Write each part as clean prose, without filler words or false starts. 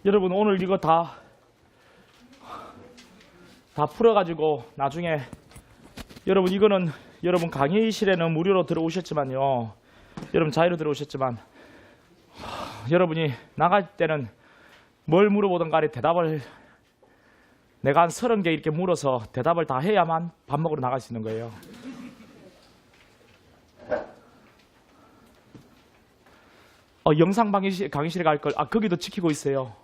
여러분 오늘 이거 다 풀어가지고 나중에 여러분 이거는 여러분 강의실에는 무료로 들어오셨지만요. 여러분 자유로 들어오셨지만 여러분이 나갈 때는 뭘 물어보든 간에 대답을 내가 한 30개 이렇게 물어서 대답을 다 해야만 밥 먹으러 나갈 수 있는 거예요. 영상 강의실에 갈 걸. 거기도 지키고 있어요.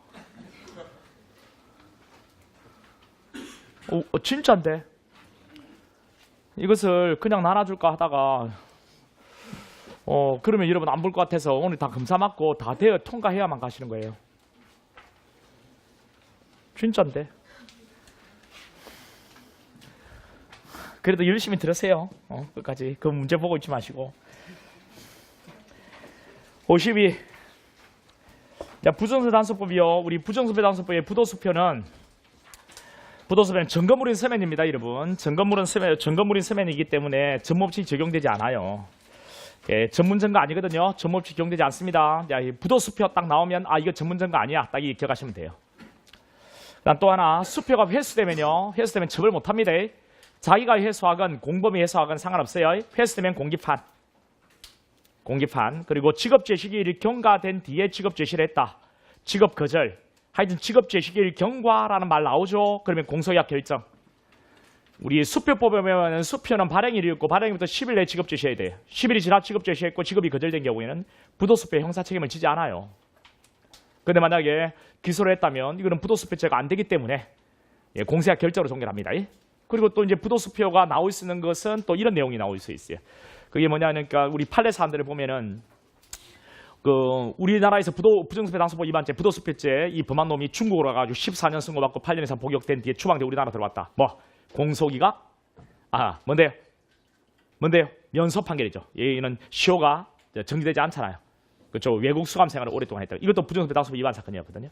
진짜인데. 이것을 그냥 나눠줄까 하다가 그러면 여러분 안 볼 것 같아서 오늘 다 검사 맞고 다 되어 통과해야만 가시는 거예요. 진짜인데. 그래도 열심히 들으세요. 끝까지. 그 문제 보고 있지 마시고. 52. 자, 부정수표 단서법이요. 우리 부정수표 단서법의 부도수표는 점검물인 서면입니다, 여러분. 점검물인 서면이기 때문에 전모법칙이 적용되지 않아요. 예, 전문점거 아니거든요. 전모법칙 적용되지 않습니다. 야, 부도수표 딱 나오면 이거 전문점거 아니야. 딱 이렇게 기억하시면 돼요. 그다음 또 하나, 수표가 회수되면 처벌 못합니다. 자기가 회수하건 공범이 회수하건 상관없어요. 회수되면 공기판. 그리고 직업죄식일 경과된 뒤에 직업죄식을 했다. 직업거절. 하여튼 직업죄식일 경과라는 말 나오죠. 그러면 공소유학 결정. 우리 수표법에 보면 수표는 발행일이었고 발행일부터 10일 내에 직업죄시해야 돼요. 10일이 지나 직업죄시했고 직업이 거절된 경우에는 부도수표 형사책임을 지지 않아요. 근데 만약에 기소를 했다면 이거는 부도수표죄가 안 되기 때문에 공소유학 결정으로 종결합니다. 그리고 또 이제 부도수표가 나올 수 있는 것은 또 이런 내용이 나올 수 있어요. 그게 뭐냐니까 우리 판례 사안들을 보면은 우리나라에서 부정수표 단서법 위반죄, 부도수표죄 이 범한 놈이 중국으로 가가지고 14년 선고받고 8년 이상 복역된 뒤에 추방돼 우리나라 들어왔다. 공소기각? 뭔데요? 면소 판결이죠. 얘는 시효가 정지되지 않잖아요. 그렇죠. 외국 수감 생활을 오랫동안 했다. 이것도 부정수표 단서법 위반 사건이었거든요.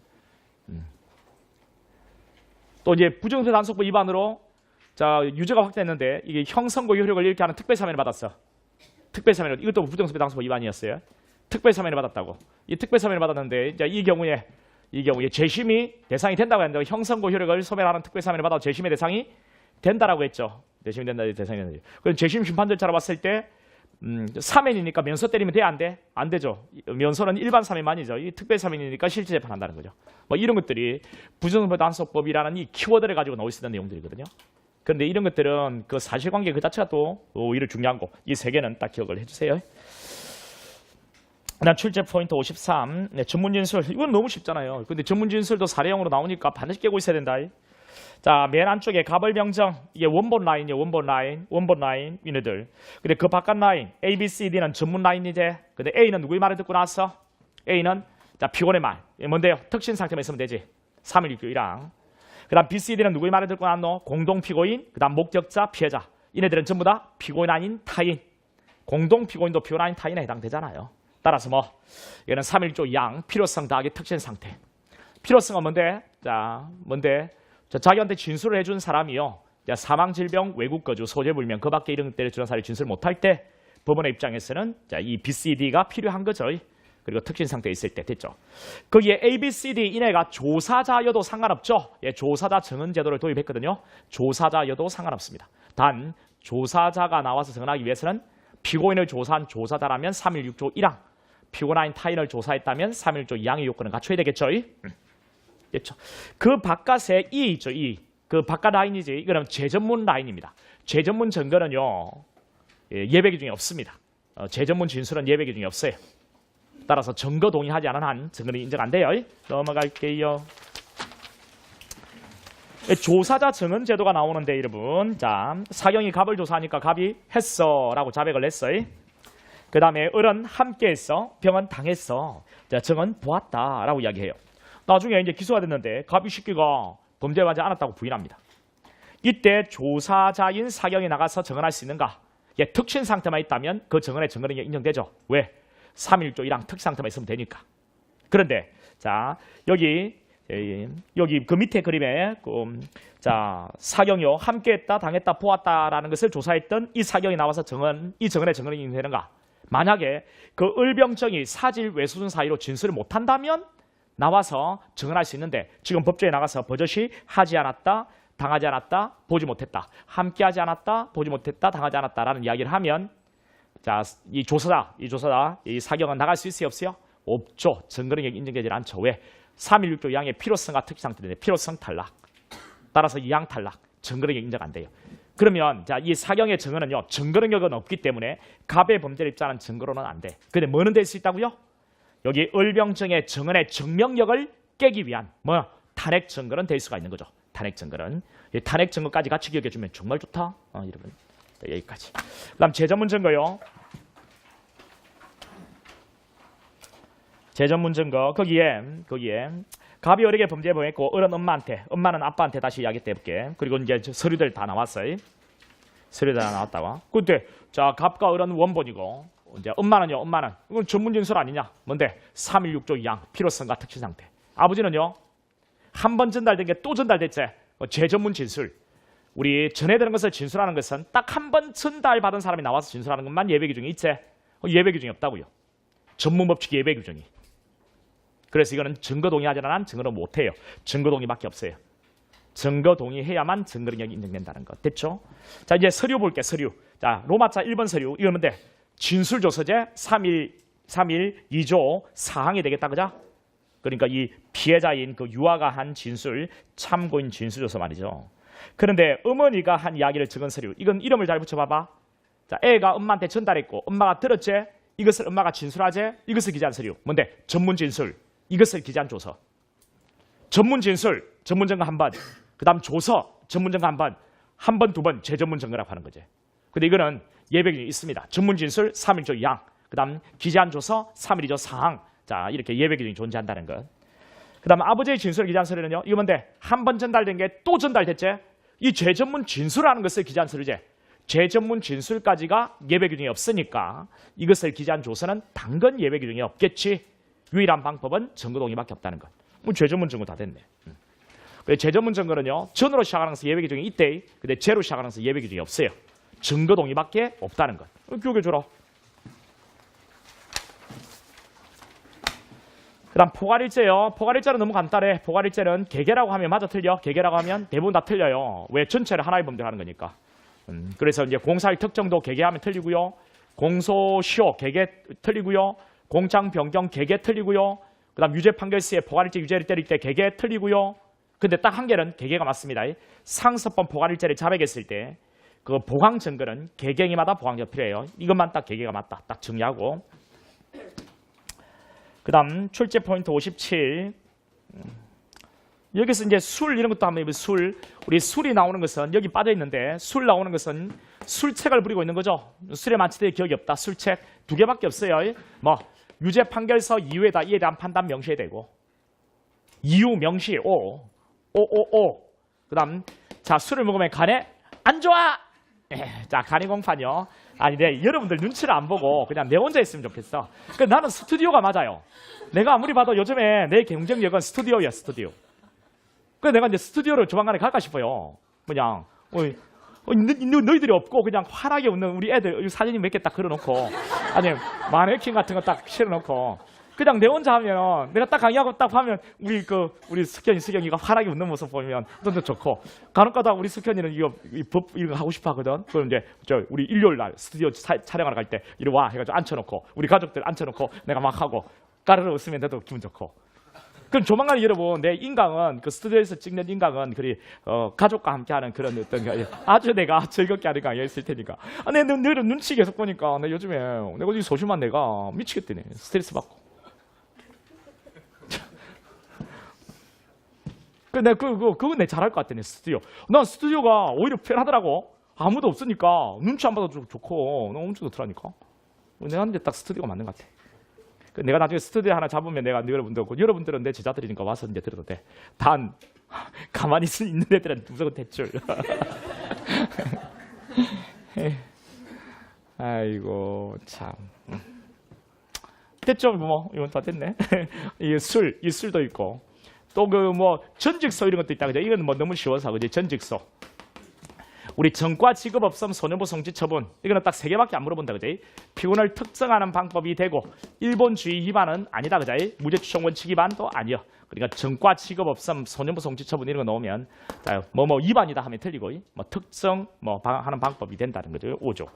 또 이제 부정수표 단서법 위반으로 유죄가 확정됐는데 이게 형선고 효력을 잃게 하는 특별사면을 받았어. 특별사면을 이것도 부정수표 단서법 위반이었어요. 특별사면을 받았다고. 이 특별사면을 받았는데 이제 이 경우에 재심이 대상이 된다고 했는데 형선고 효력을 소멸하는 특별사면을 받아 재심의 대상이 된다라고 했죠. 재심이 된다 대상이 된다. 그럼 재심 심판 절차로 봤을 때 사면이니까 면소 때리면 돼? 안 돼? 안 되죠. 면소는 일반 사면만이죠. 이 특별사면이니까 실제 재판한다는 거죠. 이런 것들이 부정수표 단서법이라는 이 키워드를 가지고 나올 수 있는 내용들이거든요. 그런데 이런 것들은 그 사실관계 그 자체가 또 오히려 중요한 거. 이 세 개는 딱 기억을 해주세요. 그다음 출제 포인트 53. 전문진술. 이건 너무 쉽잖아요. 근데 전문진술도 사례형으로 나오니까 반드시 깨고 있어야 된다. 자, 맨 안쪽에 가벌명정. 이게 원본 라인이에요. 원본 라인. 얘네들. 근데 그 바깥 라인 A, B, C, D는 전문 라인이지. 근데 A는 누구의 말을 듣고 나왔어? A는 피고의 말. 뭔데요? 특신 상태만 있으면 되지. 3.161항. 그 다음 B, C, D는 누구의 말을 듣고 나왔노? 공동피고인, 그 다음 목격자, 피해자. 이네들은 전부 다 피고인 아닌 타인. 공동피고인도 피고인 아닌 타인에 해당되잖아요. 따라서 얘는 3.1조 2항, 필요성 더하기 특신 상태. 필요성은 뭔데? 자기한테 진술을 해준 사람이요. 사망질병, 외국거주, 소재불명, 그 밖에 이런 것들을 주는 사람이 진술 못할 때 법원의 입장에서는 이 B, C, D가 필요한 거죠. 그리고 특신 상태에 있을 때 됐죠. 거기에 A, B, C, D 이네가 조사자여도 상관없죠. 조사자 증언 제도를 도입했거든요. 조사자여도 상관없습니다. 단 조사자가 나와서 증언하기 위해서는 피고인을 조사한 조사자라면 3.16조 1항, 피고인 아닌 타인을 조사했다면 3.1조 2항의 요건을 갖춰야 되겠죠. 그렇죠. 그 바깥에 E 있죠. E. 그 바깥 라인이지. 이거는 재전문 라인입니다. 재전문 증거는요. 예외 기준이 없습니다. 재전문 진술은 예외 기준이 없어요. 따라서 증거 동의하지 않은 한 증거는 인정 안 돼요. 넘어갈게요. 조사자 증언 제도가 나오는데 여러분, 사경이 갑을 조사하니까 갑이 했어라고 자백을 했어요. 그 다음에 을은 함께했어, 병은 당했어. 증언 보았다라고 이야기해요. 나중에 이제 기소가 됐는데 갑이 시끼가 범죄를 하지 않았다고 부인합니다. 이때 조사자인 사경이 나가서 증언할 수 있는가? 특신 상태만 있다면 그 증언의 증언이 인정되죠. 왜? 3.1조 1항 특신 상태만 있으면 되니까. 그런데 여기 그 밑에 그림에 사경이요 함께했다, 당했다, 보았다라는 것을 조사했던 이 사경이 나와서 이 증언의 증언이 인정되는가? 만약에 그 을병정이 사질 외수준 사이로 진술을 못한다면 나와서 증언할 수 있는데 지금 법조에 나가서 버젓이 하지 않았다, 당하지 않았다, 보지 못했다, 함께하지 않았다, 보지 못했다, 당하지 않았다라는 이야기를 하면 자, 이 조서다, 이 사경은 나갈 수 있어요, 없어요? 없죠. 증거 능력이 인정되지 않죠. 왜? 316조 2항의 필요성과 특이상 때문에 필요성 탈락. 따라서 2항 탈락. 증거 능력 인정 안 돼요. 그러면 자, 이 사경의 증언은요, 증거 능력은 없기 때문에 갑의 범죄를 입증하는 증거로는 안 돼. 근데 뭐는 될 수 있다고요? 여기 을병증의 증언의 증명력을 깨기 위한 탄핵 증거는 될 수가 있는 거죠. 탄핵 증거는. 탄핵 증거까지 같이 기억해 주면 정말 좋다. 여러분. 여기까지. 그다음 재전문 증거요. 재전문 증거 거기에 갑이 을에게 범죄에 범했고 을은 엄마는 아빠한테 다시 이야기 해볼게. 그리고 이제 서류들 다 나왔어요. 서류들 다 나왔다고. 근데 자, 갑과 을은 원본이고 이제 엄마는 이건 전문 진술 아니냐? 뭔데? 316조 2항 필요성과 특시 상태. 아버지는요, 한 번 전달된 게 또 전달됐지. 재전문 진술. 우리 전해드는 것을 진술하는 것은 딱 한 번 전달받은 사람이 나와서 진술하는 것만 예외 규정이 있지. 예외 규정이 없다고요. 전문 법칙 예외 규정이. 그래서 이거는 증거 동의하지 않은 증거를 못해요. 증거 동의밖에 없어요. 증거 동의해야만 증거 능력이 인정된다는 것. 됐죠? 자, 이제 서류 볼게. 서류. 자, 로마자 1번 서류. 이거 뭔데? 진술조서제 3.2조 4항이 되겠다. 그죠? 그러니까 이 피해자인 그 유아가 한 진술, 참고인 진술조서 말이죠. 그런데 어머니가 한 이야기를 적은 서류. 이건 이름을 잘 붙여봐봐. 자, 애가 엄마한테 전달했고 엄마가 들었지? 이것을 엄마가 진술하지? 이것을 기재한 서류. 뭔데? 전문 진술. 이것을 기재한 조서. 전문 진술, 전문 증거 한 번. 그 다음 조서, 전문 증거 한 번. 한 번, 두 번, 재전문 증거라고 하는 거지. 근데 이거는 예배규정이 있습니다. 전문 진술 3.1조 2항. 그 다음 기재한 조서 3.1조 4항. 자, 이렇게 예배규정이 존재한다는 것. 그 다음 아버지의 진술을 기재한 서류는요. 이거 뭔데? 한 번 전달된 게 또 전달됐지? 이 재전문 진술하는 것을 기재한 서류지. 재전문 진술까지가 예외 규정이 없으니까 이것을 기재한 조서는 당근 예외 규정이 없겠지. 유일한 방법은 증거 동의밖에 없다는 것. 뭐 재전문 증거 다 됐네. 재전문 증거는요, 전으로 시작하는 것은 예외 규정이 있대. 근데 제로 시작하는 것은 예외 규정이 없어요. 증거 동의밖에 없다는 것. 기억해 줘라. 그다음 포괄일제요. 포괄일제는 너무 간단해. 포괄일제는 개개라고 하면 맞아 틀려. 개개라고 하면 대부분 다 틀려요. 왜? 전체를 하나의 범죄를 하는 거니까. 그래서 이제 공사일 특정도 개개하면 틀리고요. 공소시효 개개 틀리고요. 공장 변경 개개 틀리고요. 그다음 유죄 판결시에 포괄일제 유죄를 때릴 때 개개 틀리고요. 근데 딱 한 개는 개개가 맞습니다. 상습범 포괄일제를 자백했을 때 그 보강 증거는 개개인마다 보강이 필요해요. 이것만 딱 개개가 맞다. 딱 정리하고. 그다음 출제 포인트 57. 여기서 이제 술 이런 것도 한번 해보세요. 술. 우리 술이 나오는 것은 여기 빠져 있는데 술 나오는 것은 술책을 부리고 있는 거죠. 술에 만취될 기억이 없다. 술책 두 개밖에 없어요. 뭐 유죄 판결서 이후에다 이에 대한 판단 명시해야 되고 이유 명시 오. 그다음 자, 술을 먹으면 간에 안 좋아. 자, 간이 공판이요. 아니, 여러분들 눈치를 안 보고 그냥 내 혼자 있으면 좋겠어. 나는 스튜디오가 맞아요. 내가 아무리 봐도 요즘에 내 경쟁력은 스튜디오야, 스튜디오. 그래서 내가 이제 스튜디오를 조만간에 갈까 싶어요. 그냥 너희들이 없고 그냥 환하게 웃는 우리 애들 사진 몇 개 딱 걸어놓고 아니 마네킹 같은 거 딱 실어놓고 그냥 내 혼자 하면 내가 딱 강의하고 딱 하면 우리 수경이가 환하게 웃는 모습 보면 너도 좋고 간혹가다 우리 수경이는 이거 하고 싶어 하거든. 그럼 이제 우리 일요일 날 스튜디오 촬영하러 갈 때 이리 와 해가지고 앉혀놓고 우리 가족들 앉혀놓고 내가 막 하고 까르르 웃으면 나도 기분 좋고. 그럼 조만간 여러분 내 인강은 그 스튜디오에서 찍는 인강은 가족과 함께하는 그런 어떤 아주 내가 즐겁게 하는 강의가 있을 테니까. 내가 눈치 계속 보니까 내 요즘에 내가 이 소심한 내가 미치겠더니 스트레스 받고. 그건 내 잘할 것 같더니 스튜디오. 난 스튜디오가 오히려 편하더라고. 아무도 없으니까 눈치 안 받아도 좋고 너무 엄청 좋더라니까. 내가 이제 딱 스튜디오가 맞는 것 같아. 내가 나중에 스튜디오 하나 잡으면 내가 여러분들은 내 제자들이니까 와서 이제 들어도 돼. 단 가만히 있는 애들은 무조건 대출. 아이고 참. 됐죠? 뭐 이건 다 됐네. 이 술도 있고 또 전직서 이런 것도 있다 그죠? 이건 뭐 너무 쉬워서 그지? 전직서. 우리 전과 직업 없음 소년부 성취 처분 이거는 딱 3개밖에 안 물어본다 그지? 피고를 특정하는 방법이 되고 일본주의 위반은 아니다 그지? 무죄 추정 원칙 위반도 아니요. 그러니까 전과 직업 없음 소년부 성취 처분 이런 거 넣으면 뭐뭐 위반이다 하면 틀리고 뭐 특정 뭐 하는 방법이 된다는 거죠. 5조.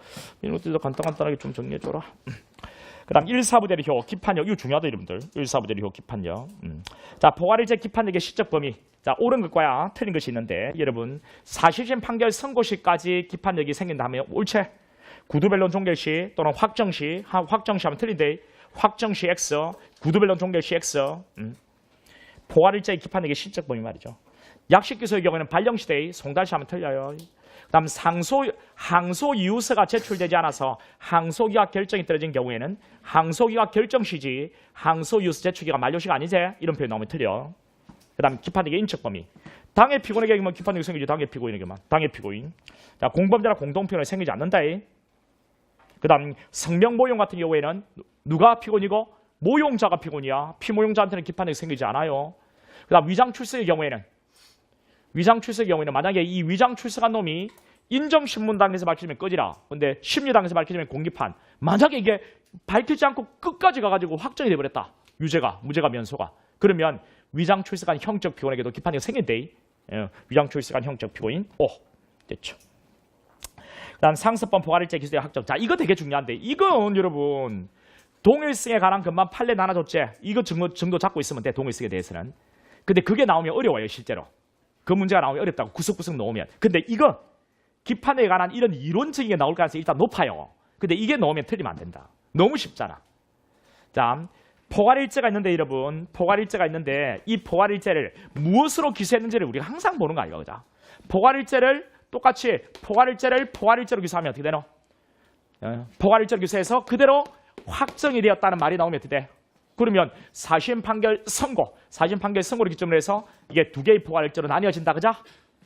이런 것들도 간단하게 좀 정리해 줘라. 그다음 1사부 대리효 기판력 이거 중요하다 여러분들. 1사부 대리효 기판력. 자 포괄일제 기판력의 시적 범위. 자 옳은 것과 틀린 것이 있는데 여러분 사실심 판결 선고 시까지 기판력이 생긴다면 옳지? 구두변론 종결 시 또는 확정 시 하면 틀린데 확정 시 X 구두변론 종결 시 X 포괄일제의 기판력의 시적 범위 말이죠. 약식기소의 경우에는 발령시대의 송달시 하면 틀려요. 그다음 항소 이유서가 제출되지 않아서 항소기각 결정이 떨어진 경우에는 항소기각 결정시지 항소 이유서 제출기가 만료시가 아니지 이런 표현 나오면 틀려. 그다음 기판력의 인척 범위. 당해 피고인에게만 기판력이 생기지 당해 피고인에게만. 당해 피고인. 자 공범자나 공동피고인이 생기지 않는다. 그다음 성명 모용 같은 경우에는 누가 피고인이고 모용자가 피고인이야. 피모용자한테는 기판력이 생기지 않아요. 그다음 위장 출석의 경우에는 만약에 이 위장 출석한 놈이 인정신문당에서 밝혀지면 꺼지라. 근데 심리당에서 밝혀지면 공기판. 만약에 이게 밝히지 않고 끝까지 가가지고 확정이 돼버렸다. 무죄가 면소가. 그러면 위장 출석한 형적 피고인에게도 기판력이 생긴대. 위장 출석한 형적 피고인. 됐죠. 그다음 상습범 포괄일제 기소의 확정. 자 이거 되게 중요한데 이건 여러분 동일성에 관한 것만 판례 나눠줬지. 이거 정도 잡고 있으면 돼. 동일성에 대해서는. 근데 그게 나오면 어려워요 실제로. 그 문제가 나오면 어렵다고 구석구석 나오면. 근데 이거 기판에 관한 이런 이론적인 게 나올 가능성이 일단 높아요. 근데 이게 나오면 틀리면 안 된다. 너무 쉽잖아. 자, 포괄일제가 있는데 여러분, 포괄일제가 있는데 이 포괄일제를 무엇으로 기소했는지를 우리가 항상 보는 거 아이가 그죠? 포괄일제를 똑같이 포괄일제로 기소하면 어떻게 되노? 포괄일제로 기소해서 그대로 확정이 되었다는 말이 나오면 어떻게 돼? 그러면 사심 판결 선고를 기점으로 해서 이게 두 개의 포괄일제로 나뉘어진다, 그죠?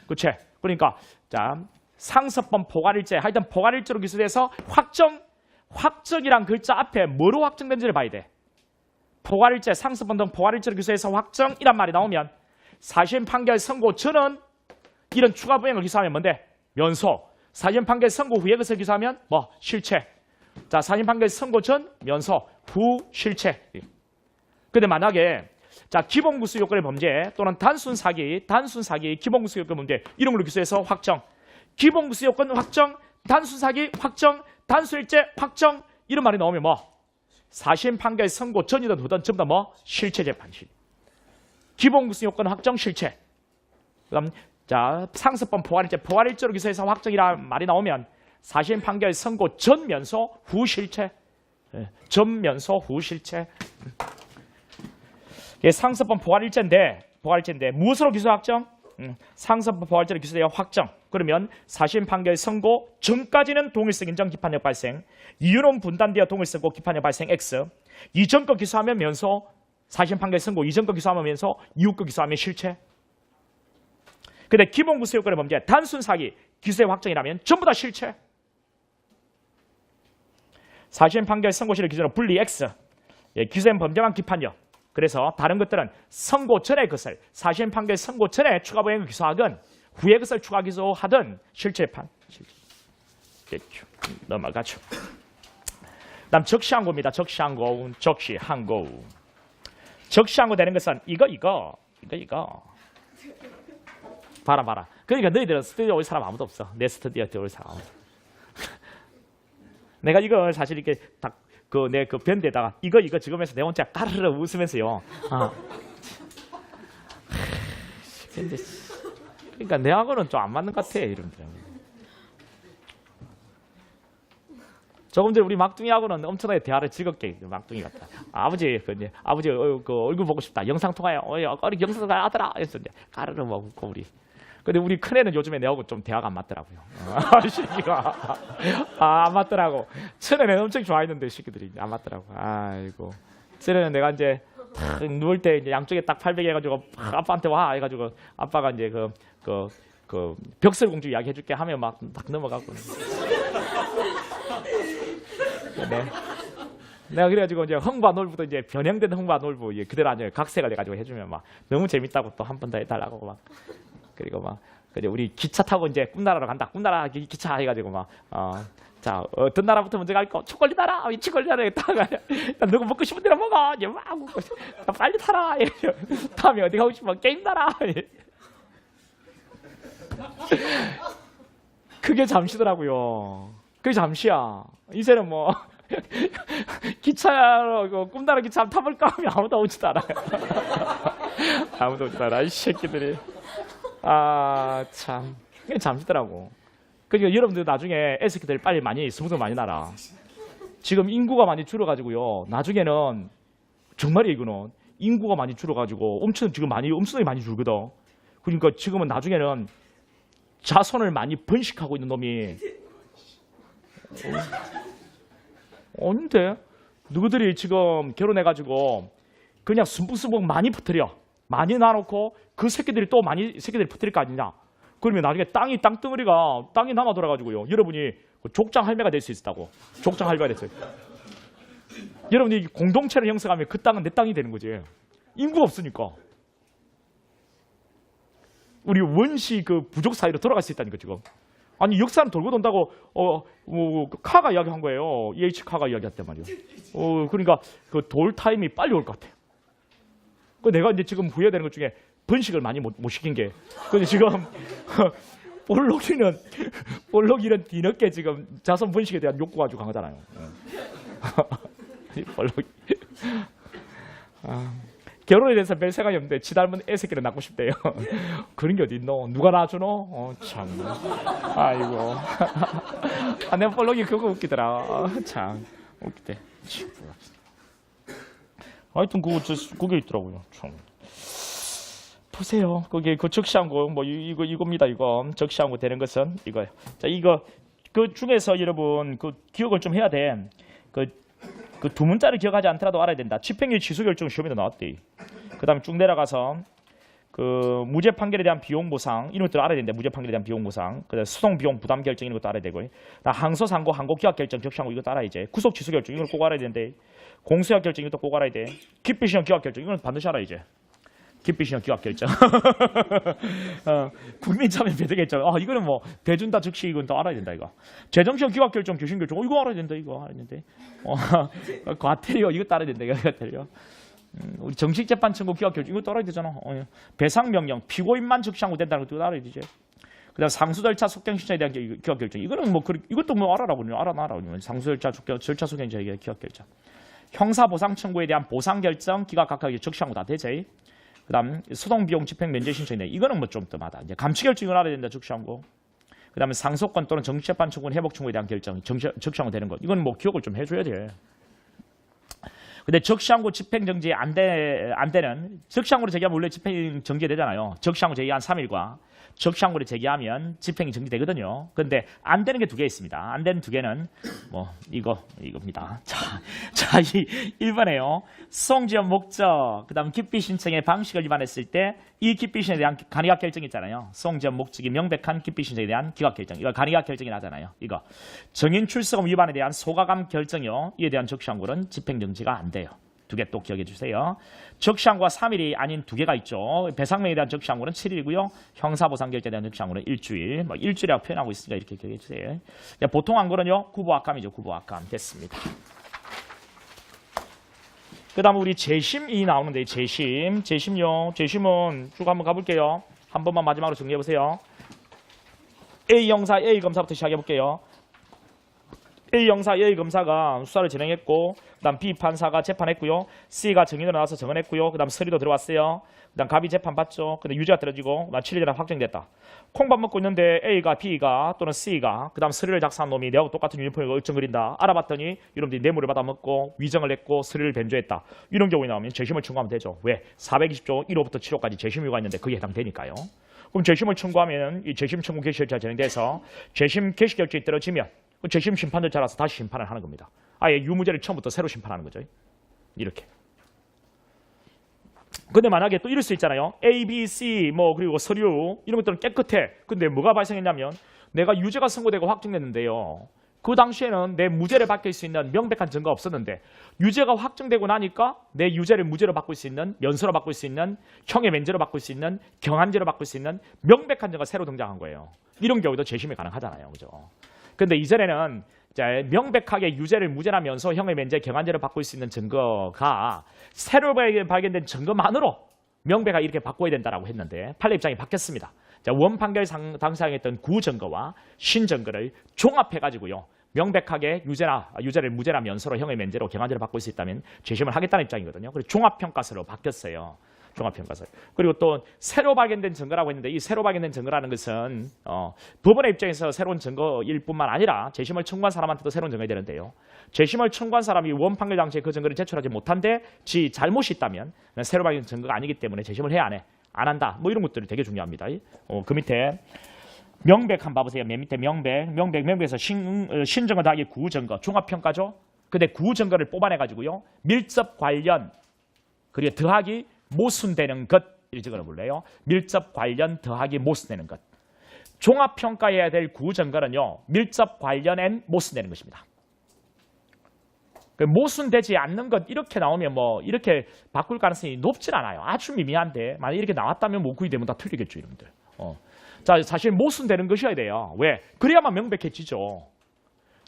그치? 그러니까 자 상습범 포괄일제, 하여튼 포괄일제로 기소돼서 확정이란 글자 앞에 뭐로 확정된지를 봐야 돼. 포괄일제, 상습범 등 포괄일제로 기소해서 확정이란 말이 나오면 사심 판결 선고 전은 이런 추가 부행을 기소하면 뭔데? 면소. 사심 판결 선고 후에 그것을 기소하면 뭐? 실체. 자 사심 판결 선고 전 면소, 후 실체. 근데 만약에 자 기본구수 요건의 범죄 또는 단순 사기, 기본구수 요건 범죄 이런 걸로 기소해서 확정. 기본구수 요건 확정, 단순 사기 확정, 단순일제 확정 이런 말이 나오면 뭐? 사심 판결 선고 전이든 후든 전부 다 뭐? 실체 재판시. 기본구수 요건 확정 실체. 그다음 자 상습범 포괄일제로 기소해서 확정이라는 말이 나오면 사심 판결 선고 전 면소 후 실체. 전 면소 후 실체. 상습범 포괄일제인데 무엇으로 기소 확정? 상습범 포괄일제로 기소되어 확정. 그러면 사심 판결 선고 전까지는 동일성 인정 기판력 발생. 이유는 분단되어 동일성 기판력 발생 X. 이전 거 기소하면 면소. 사심 판결 선고 이전 거 기소하면 면소. 이후 거 기소하면 실체. 근데 기본구수 요건의 범죄 단순 사기 기소의 확정이라면 전부 다 실체. 사심 판결 선고시를 기준으로 분리 X. 기소된 범죄만 기판력. 그래서 다른 것들은 선고 전에 그것을 사심 판결 선고 전에 추가 부행을 기소하든 후에 그것을 추가 기소하든 실체판. 됐죠. 넘어가죠. 다음 적시항고입니다. 적시항고 되는 것은 이거. 봐라. 그러니까 너희들은 스튜디오 올 사람 아무도 없어. 내 스튜디오에 올 사람 아무도. 내가 이걸 사실 이렇게 딱 내 그 밴드에다가 이거 지금에서 내 혼자 까르르 웃으면서요. 근데 그러니까 내하고는 좀 안 맞는 것 같아 이런들. 조금 전에 우리 막둥이하고는 엄청나게 대화를 즐겁게 막둥이 같다. 아버지 그 얼굴 보고 싶다. 영상 통화해. 어리 영상 통화 하더라. 그래서 이제 까르르 막 웃고 우리. 근데 우리 큰애는 요즘에 내하고 좀 대화가 안 맞더라고요. 시기가 안 맞더라고. 전에는 엄청 좋아했는데 시기들이 안 맞더라고. 아이고. 전에는 내가 이제 탁 누울 때 이제 양쪽에 딱 800 해가지고 아빠한테 와 해가지고 아빠가 이제 그 벽설공주 이야기 해줄게 하면 막 딱 넘어가고. 네. 내가 그래가지고 이제 흥바 놀부도 이제 변형된 흥바 놀부 그대로 아주 각색을 해가지고 해주면 막 너무 재밌다고 또 한 번 더 해달라고 막. 그리고 막 근데 우리 기차 타고 이제 꿈나라로 간다. 꿈나라 기차 해가지고 막 자, 어떤 나라부터 먼저 갈까? 초콜릿 나라, 초콜릿 나라에 타가. 누구 먹고 싶은 대로 먹어. 이제 막 먹고 빨리 타라. 다음에 어디 가고 싶어? 게임 나라. 그게 잠시더라고요. 그게 잠시야. 이제는 뭐 기차로 꿈나라 기차 타볼까 하면 아무도 오지도 않아요. 아무도 오지도 않아. 이 새끼들이. 참. 이게 잠시더라고. 그러니까 여러분들 나중에 애새끼들 빨리 많이 스무스 많이 나라. 지금 인구가 많이 줄어가지고요. 나중에는 정말이에요, 이거는. 인구가 많이 줄어가지고 엄청나게 많이 줄거든. 그러니까 지금은 나중에는 자손을 많이 번식하고 있는 놈이 아닌데 누구들이 지금 결혼해가지고 그냥 숨북숨북 많이 퍼뜨려. 많이 놔놓고 그 새끼들이 또 많이 새끼들이 퍼뜨릴 거 아니냐. 그러면 나중에 땅이 남아 돌아가지고요. 여러분이 족장 할매가 될 수 있다고. 족장 할매가 됐어요. 여러분이 공동체를 형성하면 그 땅은 내 땅이 되는 거지. 인구가 없으니까. 우리 원시 그 부족 사이로 돌아갈 수 있다니까 지금. 아니 역사는 돌고 돈다고 카가 이야기한 거예요. EH 카가 이야기했단 말이에요. 그러니까 그 돌 타임이 빨리 올 것 같아. 그 내가 이제 지금 후회되는 것 중에 번식을 많이 못 시킨 게. 근데 지금 볼록이는 뒤늦게 지금 자손 번식에 대한 욕구가 아주 강하잖아요. 볼록이. 결혼에 대해서 별 생각이 없는데 지 닮은 애 새끼를 낳고 싶대요. 그런 게 어디 있노? 누가 낳아주노? 참. 아이고. 내 볼록이 그거 웃기더라. 참. 웃기대. 하여튼 그게 있더라고요. 참. 보세요. 거기 그 적시한고 뭐 이겁니다. 이거 적시한고 되는 것은 이거예요. 자, 이거 그 중에서 여러분 그 기억을 좀 해야 돼. 그 두 문자를 기억하지 않더라도 알아야 된다. 집행유예 취소 결정 시험에도 나왔대. 그다음에 쭉 내려가서 그 무죄 판결에 대한 비용 보상 이런 것들 알아야 된다. 무죄 판결에 대한 비용 보상. 그다음 소송 비용 부담 결정 이런 것도 알아야 되고. 항소 상고 항고 기각 결정 적시한고 이것도 알아야지. 구속 취소 결정 이걸 꼭 알아야 되는데. 공소약 결정 이것도 꼭 알아야 돼. 기피시험 기각 결정 이건 반드시 알아야지. 기피시험 기각 결정. 국민참여 배제 결정. 이거는 뭐 대준다 즉시 이건 또 알아야 된다 이거. 재정시험 기각 결정 교신 결정. 이거 알아야 된다 이거 알아야 되는데. 과태료 이것도 알아야 된다 이거 과태료. 우리 정식재판 청구 기각 결정 이것도 알아야 되잖아. 배상 명령 피고인만 적시하고 된다는 것도 알아야 되지. 그다음 상수 절차 속경 신청에 대한 기각 결정. 이거는 뭐 이것도 뭐 알아라군요. 알아놔라. 상수 절차 절차 속경 신청에 기각 결정. 형사 보상 청구에 대한 보상 결정 기각 각각 적시하고 다 되지. 그다음 소송 비용 집행 면제 신청이네. 이거는 뭐 좀 뜸하다. 이제 감치 결정을 알아야 된다. 적시하고. 그다음에 상소권 또는 정치재판 청구 회복 청구에 대한 결정 적시하고 되는 것. 이건 뭐 기억을 좀 해줘야 돼. 근데 적시항고 집행정지 안 되는 적시항고를 제기하면 원래 집행 정지되잖아요. 적시항고 제기한 3일과 적시항고를 제기하면 집행이 정지되거든요. 근데 안 되는 게 두 개 있습니다. 안 되는 두 개는 뭐 이겁니다. 자, 이 1번에요. 소송지연 목적, 그다음 기피 신청의 방식을 위반했을 때 이 기피 신청에 대한 간이각 결정 있잖아요. 소송지연 목적이 명백한 기피 신청에 대한 기각 결정. 이거 간이각 결정이 나잖아요. 이거 정인 출석금 위반에 대한 소가감 결정이요. 이에 대한 적시항고는 집행 정지가 안 돼요. 두 개 또 기억해 주세요. 적시항고가 3일이 아닌 두 개가 있죠. 배상명에 대한 적시항고는 7일이고요. 형사보상결제에 대한 적시항고는 일주일. 뭐 일주일이라고 표현하고 있으니까 이렇게 기억해 주세요. 보통 항고는요. 구보합감이죠. 구보합감 됐습니다. 그 다음 우리 재심이 나오는데 재심요. 재심은 쭉 한번 가볼게요. 한 번만 마지막으로 정리해 보세요. A 형사 A 검사부터 시작해 볼게요. A 형사 A 검사가 수사를 진행했고, 그다음 B 판사가 재판했고요. C가 증인으로 나와서 증언했고요. 그다음 서류도 들어왔어요. 그다음 갑이 재판 받죠. 근데 유죄가 떨어지고 7일이나 확정됐다. 콩밥 먹고 있는데 A가 B가 또는 C가 그다음 서류를 작성한 놈이 내하고 똑같은 유니폼을 얼쩡거린다. 알아봤더니 여러분들이 뇌물을 받아먹고 위정을 했고 서류를 변조했다. 이런 경우에 나오면 재심을 청구하면 되죠. 왜? 420조 1호부터 7호까지 재심유가 있는데 그게 해당되니까요. 그럼 재심을 청구하면 이 재심 청구 개시 절차 진행돼서 재심 개시 결정이 떨어지면 재심 심판을 잘라서 다시 심판을 하는 겁니다. 아예 유무죄를 처음부터 새로 심판하는 거죠. 이렇게. 근데 만약에 또 이럴 수 있잖아요. A, B, C 뭐 그리고 서류 이런 것들은 깨끗해. 근데 뭐가 발생했냐면 내가 유죄가 선고되고 확정됐는데요. 그 당시에는 내 무죄를 받을 수 있는 명백한 증거가 없었는데 유죄가 확정되고 나니까 내 유죄를 무죄로 바꿀 수 있는, 면소로 바꿀 수 있는, 형의 면제로 바꿀 수 있는, 경한죄로 바꿀 수 있는 명백한 증거가 새로 등장한 거예요. 이런 경우도 재심이 가능하잖아요. 그죠? 근데 이전에는 이제 명백하게 유죄를 무죄나 면소, 형의 면제, 경한죄로 바꿀 수 있는 증거가 새로 발견된 증거만으로 명백하게 이렇게 바꿔야 된다라고 했는데 판례 입장이 바뀌었습니다. 자, 원판결 당사했던 구증거와 신증거를 종합해가지고요. 명백하게 유죄를 무죄나 면소로 형의 면제로 경한죄로 바꿀 수 있다면 재심을 하겠다는 입장이거든요. 그래서 종합평가서로 바뀌었어요. 종합평가서. 그리고 또 새로 발견된 증거라고 했는데 이 새로 발견된 증거라는 것은 법원의 입장에서 새로운 증거일 뿐만 아니라 재심을 청구한 사람한테도 새로운 증거가 되는데요. 재심을 청구한 사람이 원판결 당시에 그 증거를 제출하지 못한데 지 잘못이 있다면 새로 발견된 증거가 아니기 때문에 재심을 해야 안 해. 안 한다. 뭐 이런 것들이 되게 중요합니다. 그 밑에 명백 한번 봐보세요. 맨 밑에 명백에서 신증거 더하기 구증거 종합평가죠. 근데 구증거를 뽑아내가지고요. 밀접 관련 그리고 더하기 모순되는 것 이 증거를 불러요. 밀접 관련 더하기 모순되는 것. 종합평가해야 될 구증거는요. 밀접 관련엔 모순되는 것입니다. 모순되지 않는 것 이렇게 나오면 뭐 이렇게 바꿀 가능성이 높진 않아요. 아주 미미한데 만약 이렇게 나왔다면 뭐 구이되면 다 틀리겠죠, 여러분들. 자, 사실 모순되는 것이어야 돼요. 왜? 그래야만 명백해지죠.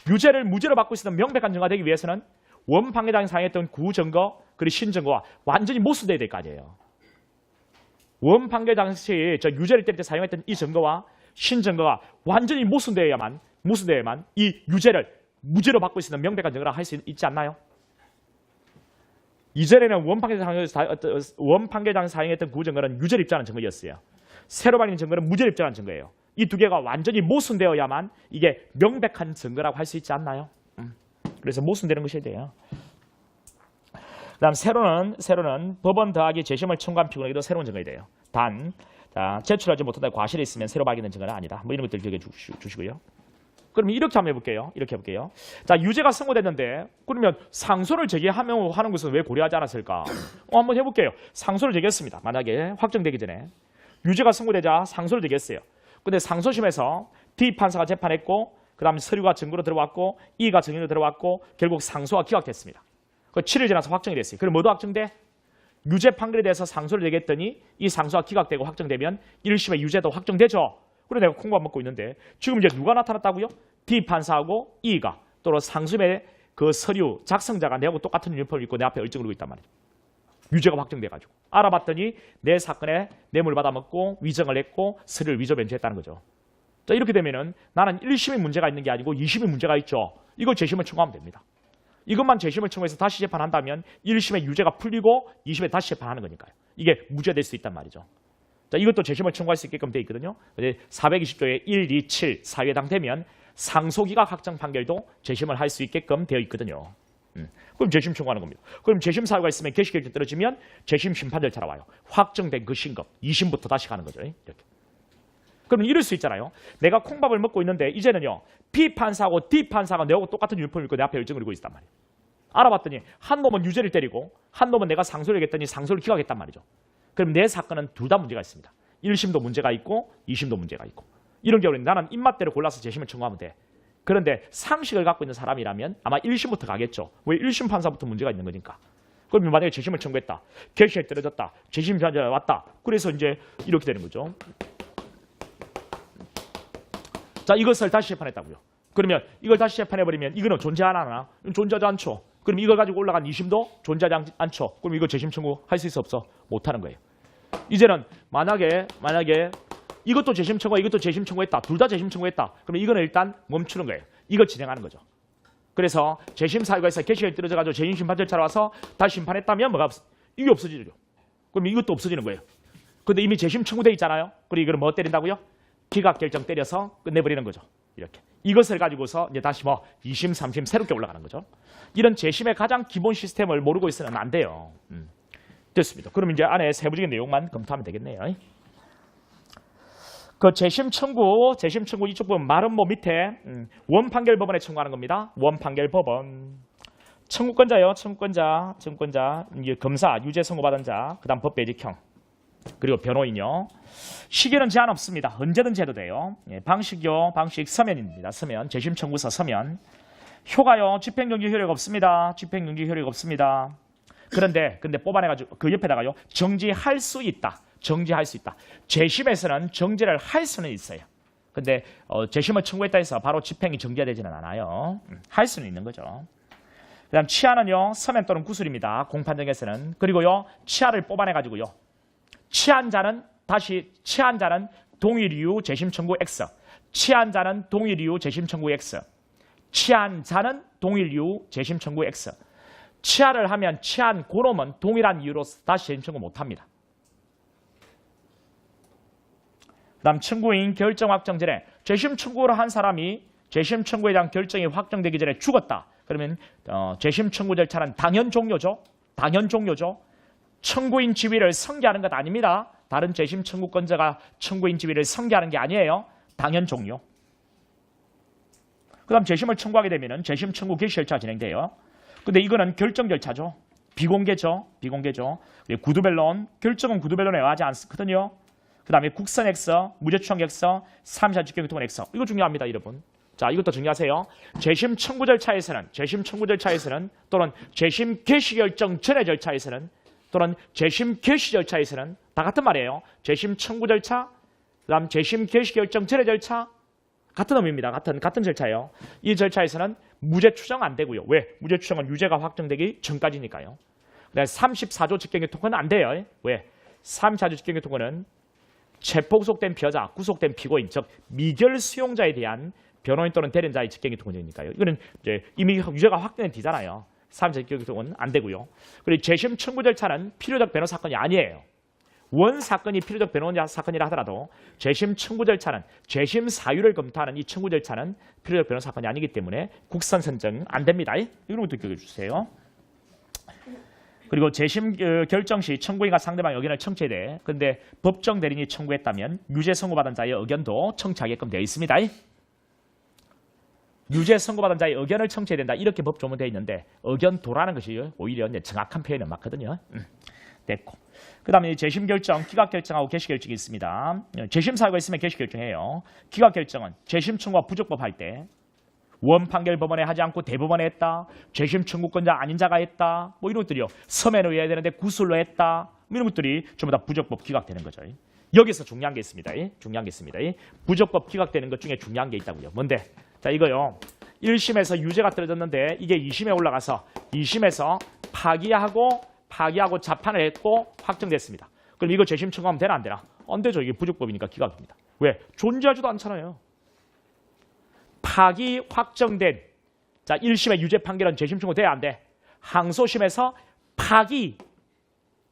유죄를 무죄로 바꿀 수 있는 명백한 증거가 되기 위해서는 원판결당에 사용했던 구증거 그리고 신증거와 완전히 모순돼야 될 거 아니에요. 원판결 당시 유죄를 때릴 때 사용했던 이 증거와 신증거가 완전히 모순되어야만 이 유죄를 무죄로 바꿀 수 있는 명백한 증거라 할 수 있지 않나요? 이전에는 원판결당 사용했던 구증거는 유죄를 입증하는 증거였어요. 새로 발견된 증거는 무죄를 입증하는 증거예요. 이 두 개가 완전히 모순되어야만 이게 명백한 증거라고 할 수 있지 않나요? 그래서 모순되는 것이 돼요. 그다음 세로는 법원 더하기 재심을 청구한 피고에게도 새로운 증거가 돼요. 단, 제출하지 못한다 과실이 있으면 새로 발견된 증거는 아니다. 뭐 이런 것들 기억해 주시고요. 그럼 이렇게 한번 해볼게요. 자, 유죄가 선고됐는데 그러면 상소를 제기하면 하는 것은 왜 고려하지 않았을까? 한번 해볼게요. 상소를 제기했습니다. 만약에 확정되기 전에 유죄가 선고되자 상소를 제기했어요. 근데 상소심에서 D 판사가 재판했고 그 다음에 서류가 증거로 들어왔고 E가 증인으로 들어왔고 결국 상소가 기각됐습니다. 그 7일 지나서 확정이 됐어요. 그럼 뭐도 확정돼? 유죄 판결에 대해서 상소를 제기했더니 이 상소가 기각되고 확정되면 1심의 유죄도 확정되죠. 그래 내가 콩밥 먹고 있는데 지금 이제 누가 나타났다고요? D 판사하고 E가 또는 상수의 그 서류 작성자가 내하고 똑같은 유니폼을 입고 내 앞에 얼쩡을 하고 있단 말이에요. 유죄가 확정돼가지고 알아봤더니 내 사건에 뇌물 받아먹고 위정을 했고 서류를 위조 변조했다는 거죠. 자, 이렇게 되면은 나는 1심에 문제가 있는 게 아니고 2심에 문제가 있죠. 이걸 재심을 청구하면 됩니다. 이것만 재심을 청구해서 다시 재판한다면 1심에 유죄가 풀리고 2심에 다시 재판하는 거니까요. 이게 무죄될 수 있단 말이죠. 자, 이것도 재심을 청구할 수 있게끔 되어 있거든요. 420조에 1, 2, 7 사유에 해당되면 상소기각 확정 판결도 재심을 할 수 있게끔 되어 있거든요. 그럼 재심 청구하는 겁니다. 그럼 재심 사유가 있으면 개시결정 떨어지면 재심 심판 절차로 와요. 확정된 그 신급 2심부터 다시 가는 거죠. 이렇게. 그럼 이럴 수 있잖아요. 내가 콩밥을 먹고 있는데 이제는요. B 판사하고 D 판사가 내하고 똑같은 유니폼을 입고 내 앞에 열정을 이고 있단 말이에요. 알아봤더니 한 놈은 유죄를 때리고 한 놈은 내가 상소를 했더니 상소를 기각했단 말이죠. 그럼 내 사건은 둘 다 문제가 있습니다. 1심도 문제가 있고 2심도 문제가 있고. 이런 경우는 나는 입맛대로 골라서 재심을 청구하면 돼. 그런데 상식을 갖고 있는 사람이라면 아마 1심부터 가겠죠. 왜 1심 판사부터 문제가 있는 거니까. 그럼 만약에 재심을 청구했다. 개시에 떨어졌다. 재심 판사가 왔다. 그래서 이제 이렇게 되는 거죠. 자, 이것을 다시 재판했다고요. 그러면 이걸 다시 재판해버리면 이거는 존재하나? 존재하지 않죠. 그럼 이걸 가지고 올라간 2심도 존재하지 않죠. 그럼 이거 재심 청구할 수 있어 없어? 못하는 거예요. 이제는 만약에 이것도 재심 청구, 이것도 재심 청구했다. 둘 다 재심 청구했다. 그러면 이거는 일단 멈추는 거예요. 이걸 진행하는 거죠. 그래서 재심 사유가 있어 개시가 떨어져가지고 재심 심판 절차로 와서 다시 심판했다면 뭐가 이게 없어지죠. 그럼 이것도 없어지는 거예요. 근데 이미 재심 청구돼 있잖아요. 그리고 이걸 뭐 때린다고요? 기각 결정 때려서 끝내버리는 거죠. 이렇게. 이것을 가지고서 이제 다시 뭐 2심, 3심 새롭게 올라가는 거죠. 이런 재심의 가장 기본 시스템을 모르고 있으면 안 돼요. 됐습니다. 그럼 이제 안에 세부적인 내용만 검토하면 되겠네요. 그 재심 청구 이쪽 부분 말음모 밑에 원판결 법원에 청구하는 겁니다. 원판결 법원. 청구권자요. 청구권자. 이게 검사, 유죄 선고받은 자, 그다음 법배직형. 그리고 변호인요. 시기는 제한 없습니다. 언제든지 해도 돼요. 예, 방식요. 방식 서면입니다. 서면. 재심 청구서 서면. 효가요. 집행정지 효력 없습니다. 집행정지 효력 없습니다. 근데 뽑아내가지고 그 옆에다가요. 정지할 수 있다. 정지할 수 있다. 재심에서는 정지를 할 수는 있어요. 근데 재심을 청구했다 해서 바로 집행이 정지되지는 않아요. 할 수는 있는 거죠. 그다음 치안은요. 서면 또는 구술입니다. 공판정에서는. 그리고요. 치안을 뽑아내가지고요. 치안자는 동일 이유 재심 청구 X. 치안자는 동일 이유 재심 청구 X. 치안자는 동일 이유 재심 청구 X. 치안을 하면 치안 고놈은 동일한 이유로 다시 재심 청구 못합니다. 그다음 청구인 결정 확정 전에 재심 청구를 한 사람이 재심 청구에 대한 결정이 확정되기 전에 죽었다. 그러면 재심 청구 절차는 당연 종료죠. 당연 종료죠. 청구인 지위를 성기하는 것 아닙니다. 다른 재심 청구권자가 청구인 지위를 성기하는 게 아니에요. 당연 종료. 그 다음 재심을 청구하게 되면 재심 청구 개시 절차가 진행돼요. 근데 이거는 결정 절차죠. 비공개죠. 비공개죠. 구두변론, 결정은 구두변론에 의하지 않거든요. 그 다음에 국선 X, 무죄추정 X, 3차 직경유통은 X. 이거 중요합니다, 여러분. 자, 이것도 중요하세요. 재심 청구 절차에서는 또는 재심 개시 결정 전의 절차에서는 또는 재심 개시 절차에서는 다 같은 말이에요. 재심 청구 절차, 그다음 재심 개시 결정 전의 절차 같은 의미입니다. 같은 절차예요. 이 절차에서는 무죄 추정 안 되고요. 왜? 무죄 추정은 유죄가 확정되기 전까지니까요. 34조 직경유통은 안 돼요. 왜? 34조 직경유통은 체포 구속된 피해자, 구속된 피고인, 즉 미결 수용자에 대한 변호인 또는 대리인자의 직경유통이니까요. 이거는 이제 이미 유죄가 확정된 뒤잖아요. 3차 직경유통은 안 되고요. 그리고 재심 청구 절차는 필요적 변호 사건이 아니에요. 원 사건이 필요적 변호 사건이라 하더라도 재심 청구 절차는 재심 사유를 검토하는 이 청구 절차는 필요적 변호 사건이 아니기 때문에 국선 선정 안 됩니다. 이런 것도 기억해 주세요. 그리고 재심 결정 시 청구인과 상대방의 의견을 청취해야 돼. 그런데 법정 대리인이 청구했다면 유죄 선고받은 자의 의견도 청취하게끔 되어 있습니다. 유죄 선고받은 자의 의견을 청취해야 된다. 이렇게 법 조문되어 있는데 의견도라는 것이 오히려 정확한 표현은 맞거든요. 됐고. 그 다음에 재심 결정, 기각 결정하고 개시 결정이 있습니다. 재심 사유가 있으면 개시 결정해요. 기각 결정은 재심 청구와 부적법 할 때 원 판결 법원에 하지 않고 대법원에 했다. 재심 청구권자 아닌 자가 했다. 뭐 이런 것들이요. 서면으로 해야 되는데 구술로 했다. 뭐 이런 것들이 전부 다 부적법 기각되는 거죠. 여기서 중요한 게 있습니다. 부적법 기각되는 것 중에 중요한 게 있다고요. 뭔데? 자, 이거요. 1심에서 유죄가 떨어졌는데 이게 2심에 올라가서 2심에서 파기하고 자판을 했고 확정됐습니다. 그럼 이거 재심 청구하면 되나 안 되나? 안 되죠. 이게 부적법이니까 기각입니다. 왜? 존재하지도 않잖아요. 파기 확정된 1심의 유죄 판결은 재심 청구 돼야 안 돼. 항소심에서 파기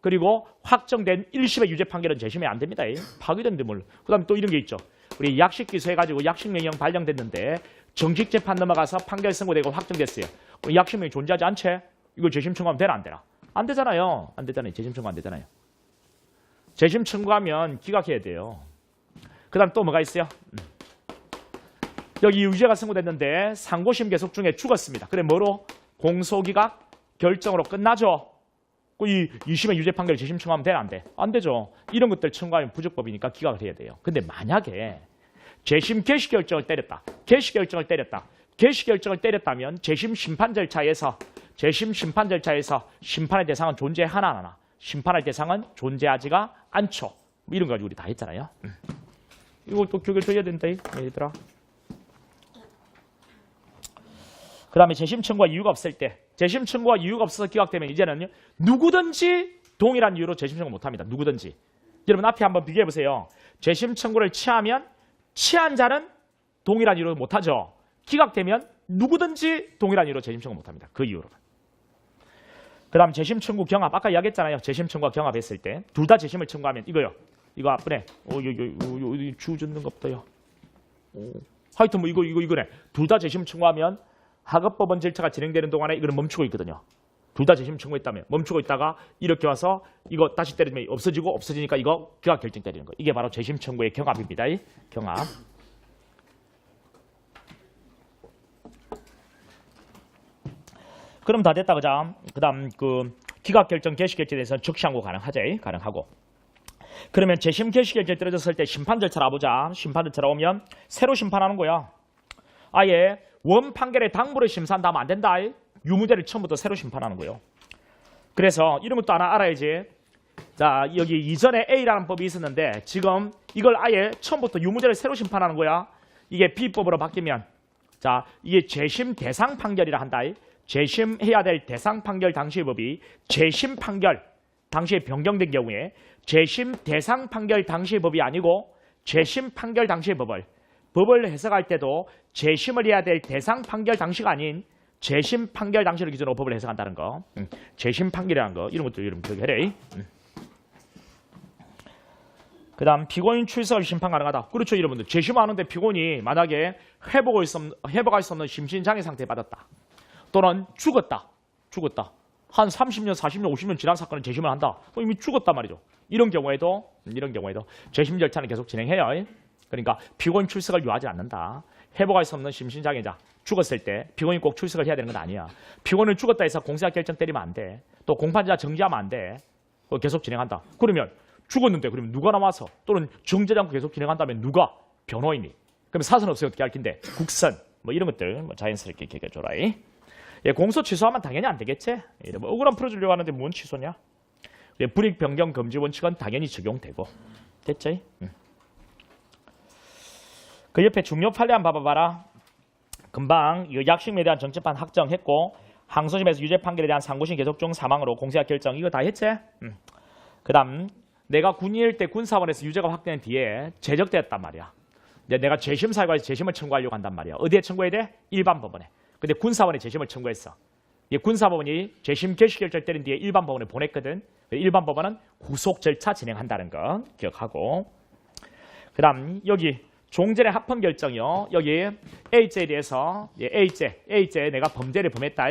그리고 확정된 1심의 유죄 판결은 재심이 안 됩니다. 파기됐는데 뭘. 그다음에 또 이런 게 있죠. 우리 약식 기소해가지고 약식명령 발령됐는데 정식 재판 넘어가서 판결 선고되고 확정됐어요. 약식명이 존재하지 않지? 이거 재심 청구하면 되나 안 되나? 안 되잖아요. 안 되잖아요. 재심 청구 안 되잖아요. 재심 청구하면 기각해야 돼요. 그 다음 또 뭐가 있어요? 여기 유죄가 선고됐는데 상고심 계속 중에 죽었습니다. 그래 뭐로? 공소기각 결정으로 끝나죠. 이 2심의 유죄 판결 재심 청구하면 되나 안 돼? 안 되죠. 이런 것들 청구하면 부적법이니까 기각을 해야 돼요. 근데 만약에 재심 개시 결정을 때렸다. 개시 결정을 때렸다면 재심 심판 절차에서 심판의 대상은 존재하나 안 하나? 심판의 대상은 존재하지가 않죠. 이런 거 가지고 우리 다 했잖아요. 이거 또 기억을 줘야 된다, 얘들아. 그 다음에 재심 청구가 이유가 없을 때, 재심 청구가 이유가 없어서 기각되면 이제는 누구든지 동일한 이유로 재심 청구 못합니다. 누구든지. 여러분 앞에 한번 비교해 보세요. 재심 청구를 취하면 취한 자는 동일한 이유로 못하죠. 기각되면 누구든지 동일한 이유로 재심 청구 못합니다. 그 이유로. 그 다음 재심 청구 경합. 아까 이야기했잖아요. 재심 청구와 경합했을 때 둘 다 재심을 청구하면 이거요. 이거 앞분에 주어졌는 것부터요. 하여튼 뭐 이거네. 둘 다 재심 청구하면 하급법원 절차가 진행되는 동안에 이거는 멈추고 있거든요. 둘 다 재심 청구했다면 멈추고 있다가 이렇게 와서 이거 다시 때리면 없어지니까 이거 기각 결정 때리는 거. 이게 바로 재심 청구의 경합입니다. 경합. 그럼 다 됐다, 그죠? 그 다음 기각 결정, 개시 결정에 대해서는 적시항고 가능하고. 그러면 재심 개시 결정이 떨어졌을 때 심판 절차를 보자. 심판 절차로 오면 새로 심판하는 거야. 아예 원 판결의 당부를 심사한다 하면 안 된다. 유무죄를 처음부터 새로 심판하는 거예요. 그래서 이런 것도 하나 알아야지. 자, 여기 이전에 A라는 법이 있었는데 지금 이걸 아예 처음부터 유무죄를 새로 심판하는 거야. 이게 B법으로 바뀌면 자, 이게 재심 대상 판결이라 한다. 재심해야 될 대상 판결 당시의 법이 재심 판결 당시에 변경된 경우에 재심 대상 판결 당시의 법이 아니고 재심 판결 당시의 법을 해석할 때도 재심을 해야 될 대상 판결 당시가 아닌 재심 판결 당시를 기준으로 법을 해석한다는 거. 재심 판결이라는 거 이런 것도 여러분 기억해라. 그 다음 피고인 출석 심판 가능하다. 그렇죠 여러분들. 재심하는데 피고인이 만약에 회복할 수 없는 심신장애 상태에 빠졌다. 또는 죽었다. 한 30년, 40년, 50년 지난 사건을 재심을 한다. 이미 죽었단 말이죠. 이런 경우에도 재심 절차는 계속 진행해요. 그러니까 피고인 출석을 요하지 않는다. 회복할 수 없는 심신장애자 죽었을 때 피고인이 꼭 출석을 해야 되는 건 아니야. 피고인은 죽었다 해서 공소시효 결정 때리면 안 돼. 또 공판자 정지하면 안 돼. 계속 진행한다. 그러면 죽었는데 그러면 누가 나와서 또는 정지하지 않고 계속 진행한다면 누가? 변호인이. 그러면 사선 없으면 어떻게 할 텐데? 국선 뭐 이런 것들 자연스럽게 기억해줘라. 예, 공소 취소하면 당연히 안 되겠지. 뭐 억울함 풀어주려고 하는데 뭔 취소냐? 예, 불이익 변경 금지 원칙은 당연히 적용되고. 됐지? 그 옆에 중요 판례 한번 봐봐라. 금방 이 약식에 대한 정치판 확정했고 항소심에서 유죄 판결에 대한 상고심 계속 중 사망으로 공소시효 결정 이거 다 했지? 그 다음 내가 군인일 때 군사원에서 유죄가 확정된 뒤에 제적되었단 말이야. 이제 내가 재심사유관에서 재심을 청구하려고 한단 말이야. 어디에 청구해야 돼? 일반 법원에. 근데 군사원에 재심을 청구했어. 군사법원이 재심 개시 결정을 때린 뒤에 일반 법원에 보냈거든. 일반 법원은 후속 절차 진행한다는 거 기억하고. 그 다음 여기 종전의 합헌 결정이요. 여기 A죄에 대해서 A죄 내가 범죄를 범했다.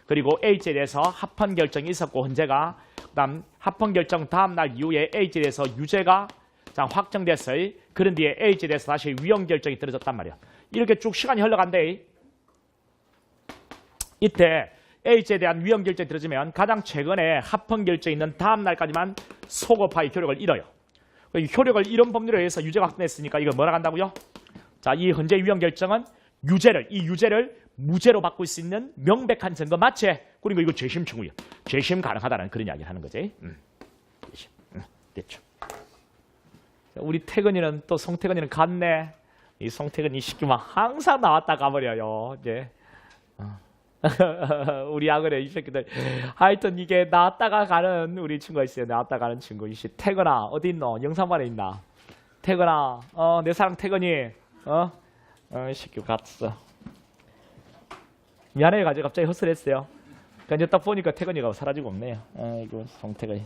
그리고 A죄에 대해서 합헌 결정이 있었고 헌재가 그다음 합헌 결정 다음 날 이후에 A죄에 대해서 유죄가 확정됐어요. 그런 뒤에 A죄에 대해서 다시 위헌 결정이 떨어졌단 말이야. 이렇게 쭉 시간이 흘러간대. 이때 A죄에 대한 위헌 결정이 떨어지면 가장 최근에 합헌 결정이 있는 다음 날까지만 소급하의 효력을 잃어요. 효력을 잃은 법률에 의해서 유죄가 확정됐으니까 이걸 뭐라 한다고요? 자, 이 헌재 위헌 결정은 이 유죄를 무죄로 바꿀 수 있는 명백한 증거 맞지? 그리고 이거 재심 청구요. 재심 가능하다는 그런 이야기를 하는 거지. 됐죠. 우리 태근이는 또 송태근이는 갔네. 이 송태근이 시키면 항상 나왔다 가버려요. 이제. 우리 아그래 이 새끼들. 하여튼 이게 나왔다가 가는 우리 친구가 있어요. 나왔다 가는 친구. 이씨 태근아 어디 있노? 영상반에 있나? 태근아 내 사랑 태근이 이 새끼 갔어. 미안해가지고 갑자기 헛소리했어요. 그러니까 이제 딱 보니까 태근이가 사라지고 없네요. 아이고 송태근이.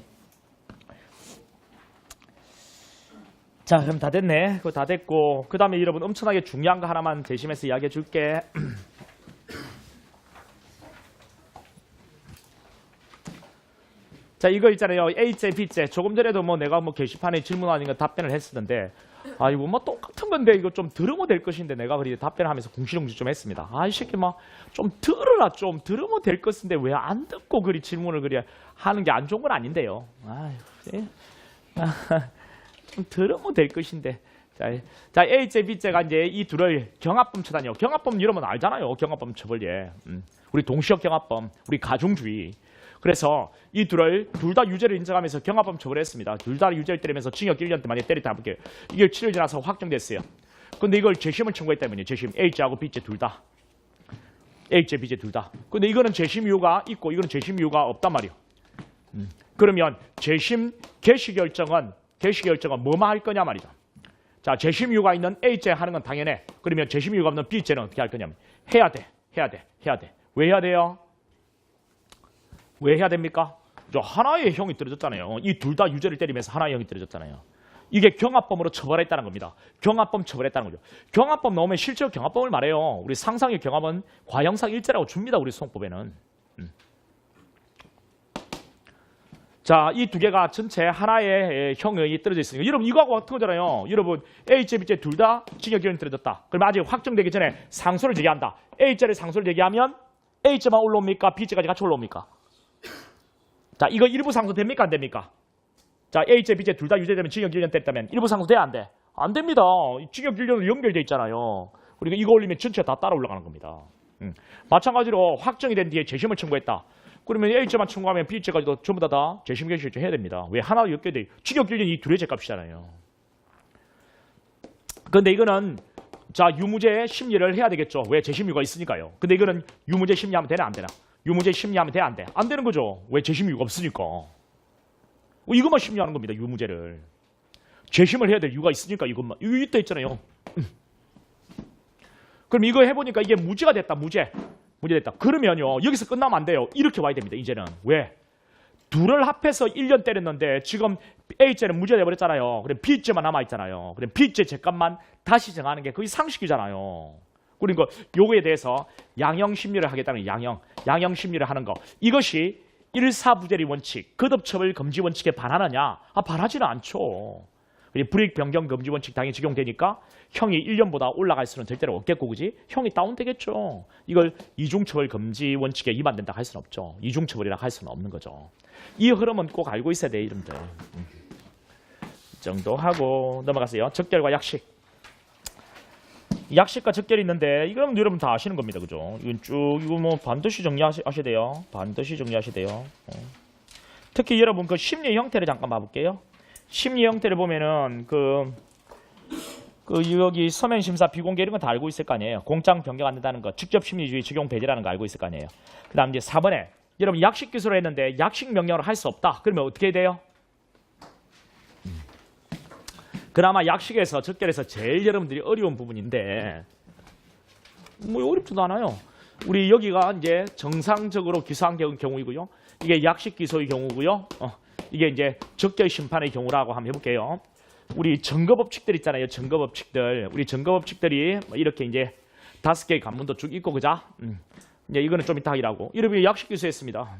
자 그럼 다 됐네. 그거 다 됐고 그 다음에 여러분 엄청나게 중요한 거 하나만 재심해서 이야기해 줄게. 자 이거 있잖아요. A죄, B죄. 조금 전에도 뭐 내가 뭐 게시판에 질문 아닌 거 답변을 했었는데 이거 뭐 똑같은 건데 이거 좀 들으면 될 것인데 내가 그리 답변하면서 궁시렁지 좀 했습니다. 이 새끼 막 좀 들으라 좀 들으면 될 것인데 왜 안 듣고 그리 질문을 그리 하는 게 안 좋은 건 아닌데요. 좀 들으면 될 것인데. 자 A죄, B죄가 이제 이 둘을 경합범 처단이요. 경합범 이러면 알잖아요. 경합범 처벌예. 우리 동시역 경합범, 우리 가중주의. 그래서 이 둘을 둘 다 유죄를 인정하면서 경합범 처벌했습니다. 둘 다 유죄를 때리면서 징역 1년 때 만약에 때렸다 볼게요. 이게 7일 지나서 확정됐어요. 근데 이걸 재심을 청구했다면요. 재심 A죄하고 B죄 둘 다. A죄, B죄 둘 다. 근데 이거는 재심 이유가 있고 이거는 재심 이유가 없단 말이에요. 그러면 재심 개시 결정은 뭐만 할 거냐 말이죠. 자, 재심 이유가 있는 A죄 하는 건 당연해. 그러면 재심 이유가 없는 B죄는 어떻게 할 거냐면 해야 돼. 왜 해야 돼요? 왜 해야 됩니까? 저 하나의 형이 떨어졌잖아요. 이 둘 다 유죄를 때리면서 하나의 형이 떨어졌잖아요. 이게 경합범으로 처벌했다는 겁니다. 경합범 처벌했다는 거죠. 경합범 나오면 실제로 경합범을 말해요. 우리 상상의 경합은 과형상 일죄라고 줍니다. 우리 소송법에는. 자, 이 두 개가 전체 하나의 형이 떨어져 있으니까 여러분 이거하고 같은 거잖아요. 여러분 A죄, B죄 둘 다 징역 1년이 떨어졌다. 그러면 아직 확정되기 전에 상소를 제기한다. A죄를 상소를 제기하면 A죄만 올라옵니까? B죄까지 같이 올라옵니까? 자, 이거 일부 상소 됩니까? 안 됩니까? 자, A죄, B죄 둘 다 유죄되면 징역 1년 때렸다면 일부 상诉돼? 안 돼? 안 됩니다. 징역 1년으로 연결돼 있잖아요. 그러니까 이거 올리면 전체 다 따라 올라가는 겁니다. 마찬가지로 확정이 된 뒤에 재심을 청구했다. 그러면 A죄만 청구하면 B죄까지도 전부 다 재심 결정 해야 됩니다. 왜? 하나도 엮여돼. 징역 1년 이 둘의 죄값이잖아요. 근데 이거는 자, 유무죄 심리를 해야 되겠죠. 왜? 재심유가 있으니까요. 근데 이거는 유무죄 심리하면 되나 안 되나? 유무죄 심리하면 돼 안 돼? 안 되는 거죠. 왜? 재심유가 없으니까. 이것만 심리하는 겁니다. 유무죄를. 재심을 해야 될 이유가 있으니까 이것만. 이거 이때 있잖아요. 그럼 이거 해보니까 이게 무죄가 됐다. 무죄 됐다. 그러면요. 여기서 끝나면 안 돼요. 이렇게 와야 됩니다. 이제는. 왜? 둘을 합해서 1년 때렸는데 지금 A죄는 무죄 돼버렸잖아요. 그럼 B죄만 남아있잖아요. 그럼 B죄 죄값만 다시 정하는 게 거의 상식이잖아요. 그러니까 요거에 대해서 양형심리를 하겠다는 양형심리를 하는 거. 이것이 일사부재리 원칙, 거듭처벌 금지 원칙에 반하느냐? 반하지는 않죠. 불이익 변경 금지 원칙 당연히 적용되니까 형이 1년보다 올라갈 수는 절대로 없겠고, 그지? 형이 다운되겠죠. 이걸 이중처벌 금지 원칙에 위반된다 할 수는 없죠. 이중처벌이라 할 수는 없는 거죠. 이 흐름은 꼭 알고 있어야 돼, 이름들. 이 정도 하고 넘어가세요. 적결과 약식. 약식과 적결이 있는데 이건 여러분 다 아시는 겁니다, 그죠? 이건 쭉 이거 뭐 반드시 정리하셔야 돼요. 반드시 정리하셔야 돼요. 특히 여러분 그 심리 형태를 잠깐 봐볼게요. 심리 형태를 보면은 여기 서면 심사 비공개 이런 건 다 알고 있을 거 아니에요. 공장 변경 안 된다는 거, 직접 심리주의 적용 배제라는 거 알고 있을 거 아니에요. 그다음 이제 4번에 여러분 약식 기소를 했는데 약식 명령을 할 수 없다. 그러면 어떻게 해야 돼요? 그나마 약식에서 적결에서 제일 여러분들이 어려운 부분인데 뭐 어렵지도 않아요. 우리 여기가 이제 정상적으로 기소한 경우이고요. 이게 약식 기소의 경우고요. 이게 이제 적결 심판의 경우라고 한번 해볼게요. 우리 증거법칙들 있잖아요. 증거법칙들. 우리 증거법칙들이 이렇게 이제 5개의 관문도 쭉 있고, 그자? 이제 이거는 좀 이따 하기라고. 이름이 약식 기소했습니다.